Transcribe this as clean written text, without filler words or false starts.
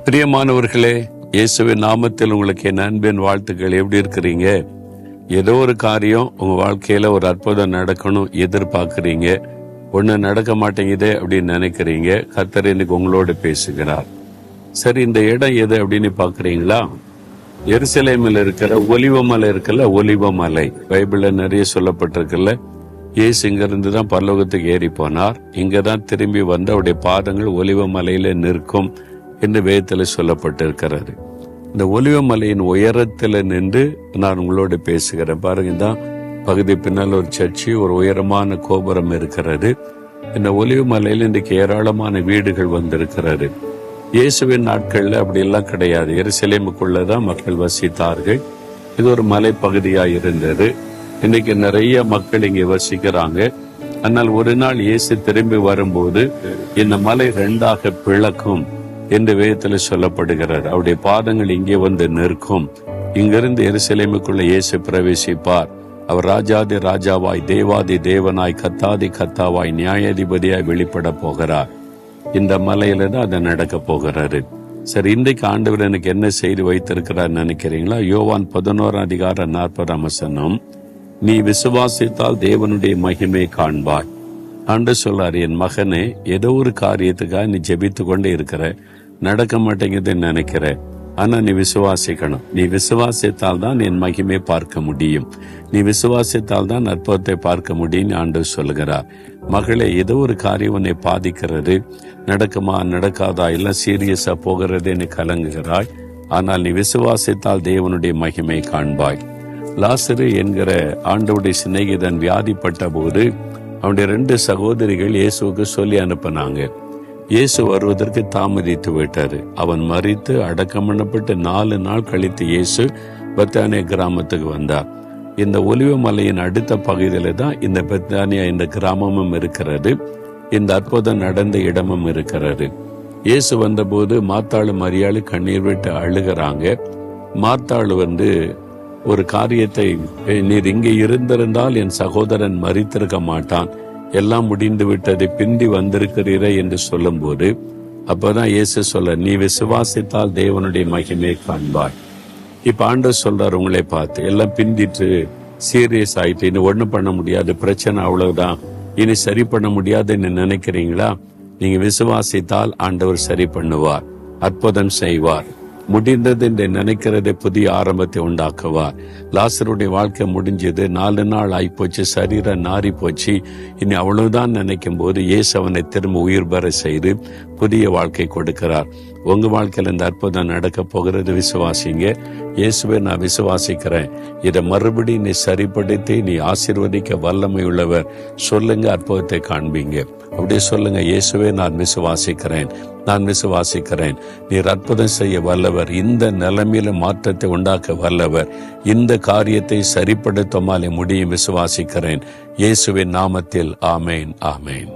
பிரியமானவர்களே, இயேசுவின் நாமத்தில் உங்களுக்கு என் அன்பின் வாழ்த்துக்கள். எப்படி இருக்கிறீங்க? ஏதோ ஒரு காரியம் உங்க வாழ்க்கையில ஒரு அற்புதம் நடக்கணும் எதிர்பார்க்கிறீங்க, ஒண்ணு நடக்க மாட்டேங்குதே அப்படின்னு நினைக்கிறீங்க. கர்த்தர் இன்னைக்கு உங்களோட பேசுகிறார். சரி, இந்த இடம் எது அப்படின்னு பாக்குறீங்களா? எருசலேமில் இருக்கிற ஒலிவமலை இருக்குல்ல, ஒலிவமலை பைபிள்ல நிறைய சொல்லப்பட்டிருக்குல்ல. இயேசு இங்க இருந்து தான் பரலோகத்துக்கு ஏறி போனார். இங்கதான் திரும்பி வந்து அவருடைய பாதங்கள் ஒலிவமலையில நிற்கும் என்று வேதத்துல சொல்லப்பட்டிருக்கிறாரு. இந்த ஒலிவமலையின் உயரத்துல நின்று நான் உங்களோட பேசுகிறேன். பாருங்க, தான் பகுதி பின்னால் ஒரு சர்ச்சு, ஒரு உயரமான கோபுரம் இருக்கிறது. இந்த ஒலிவமலையில் இன்றைக்கு ஏராளமான வீடுகள் வந்திருக்கிறாரு. இயேசுவின் நாட்கள்ல அப்படி எல்லாம் கிடையாது. எருசலேமுக்குள்ளதான் மக்கள் வசித்தார்கள். இது ஒரு மலை பகுதியா இருந்தது. இன்னைக்கு நிறைய மக்கள் இங்கே வசிக்கிறாங்க. ஆனால் ஒரு நாள் இயேசு திரும்பி வரும்போது இந்த மலை 2ஆக பிளக்கும் என்று வேதத்துல சொல்லப்படுகிறார். அவருடைய பாதங்கள் இங்கே வந்து நிற்கும். இங்கிருந்து எருசலேமுக்குள்ள இயேசு பிரவேசிப்பார். அவர் ராஜாதி ராஜாவாய், தேவாதி தேவனாய், கத்தாதி கத்தாவாய், நியாயாதிபதியாய் வெளிப்பட போகிறார். இந்த மலையில தான் அதை நடக்க போகிறாரு. சரி, இன்றைக்கு ஆண்டவர் எனக்கு என்ன செய்து வைத்திருக்கிறார் நினைக்கிறீங்களா? யோவான் 11:40 நீ விசுவாசித்தால் தேவனுடைய மகிமை காண்பாய். ஆண்டு சொல்றாரு, என் மகனே, ஏதோ ஒரு காரியத்துக்காக நீ ஜெபித்து கொண்டே இருக்கிற, நடக்க மாட்டேங்குதுன்னு நினைக்கிற. ஆனா நீ விசுவாசிக்கணும். நீ விசுவாசித்தால் தான் என் மகிமை பார்க்க முடியும். நீ விசுவாசித்தால் தான் அற்புதத்தை பார்க்க முடியும் ஆண்டு சொல்கிறார். மகளே, ஏதோ ஒரு காரியம் உன்னை பாதிக்கிறது, நடக்குமா நடக்காதா, எல்லாம் சீரியஸா போகிறது நீ கலங்குகிறாய். ஆனால் நீ விசுவாசித்தால் தேவனுடைய மகிமை காண்பாய். லாசரு என்கிற ஆண்டவருடைய சிநேகிதன் வியாதிப்பட்ட போது அவனுடைய 2 சகோதரிகள் இயேசுவுக்கு சொல்லி அனுப்பினாங்க. இயேசு வருவதற்கு தாமதித்து விட்டாரு. அவன் மரித்து அடக்கம் பண்ணப்பட்டு 4 நாள் கழித்து இயேசு பெத்தானியா கிராமத்துக்கு வந்தார். இந்த ஒலிவமலையின் அடுத்த பகுதியில தான் இந்த பெத்தானியா இந்த கிராமமும் இருக்கிறது. இந்த அற்புதம் நடந்த இடமும் இருக்கிறது. இயேசு வந்தபோது மார்த்தாளு மரியாளு கண்ணீர் விட்டு அழுகிறாங்க. மார்த்தாளு ஒரு காரியத்தை, நீர் இங்கே இருந்திருந்தால் என் சகோதரன் மரித்திருக்க மாட்டான், எல்லாம் முடிந்து விட்டது, பிந்தி வந்திருக்கிறீரே என்று சொல்லும் போது அப்பதான் இயேசு சொல்ல, நீ விசுவாசித்தால் தேவனுடைய மகிமை காண்பாய். இப்ப ஆண்டவர் சொல்றாரு உங்களை பார்த்து, எல்லாம் பிந்திட்டு சீரியஸ் ஆயிட்டு, இனி ஒண்ணும் பண்ண முடியாது, பிரச்சனை அவ்வளவுதான், இனி சரி பண்ண முடியாதுன்னு நினைக்கிறீங்களா? நீங்க விசுவாசித்தால் ஆண்டவர் சரி பண்ணுவார், அற்புதம் செய்வார். முடிந்தது என்று நினைக்கிறதை புதிய ஆரம்பத்தை உண்டாக்குவார். லாசருடைய வாழ்க்கை முடிஞ்சது, 4 நாள் ஆயிப்போச்சு, சரீரம் நாரி போச்சு, இனி அவ்வளவுதான் நினைக்கும் போது இயேசு அவனை திரும்ப உயிர் பெற செய்து புதிய வாழ்க்கை கொடுக்கிறார். உங்க வாழ்க்கையில இந்த அற்புதம் நடக்க போகிறது. விசுவாசிங்க. இயேசுவை நான் விசுவாசிக்கிறேன், இதை மறுபடியும் நீ சரிப்படுத்தி நீ ஆசீர்வதிக்க வல்லமை உள்ளவர், சொல்லுங்க, அற்புதத்தை காண்பீங்க. அப்படியே சொல்லுங்க, இயேசுவே நான் விசுவாசிக்கிறேன், நான் விசுவாசிக்கிறேன், நீர் அற்புதம் செய்ய வல்லவர், இந்த நிலைமையில மாற்றத்தை உண்டாக்க வல்லவர், இந்த காரியத்தை சரிப்படுத்தமாலே முடியும், விசுவாசிக்கிறேன். இயேசுவின் நாமத்தில் ஆமேன், ஆமேன்.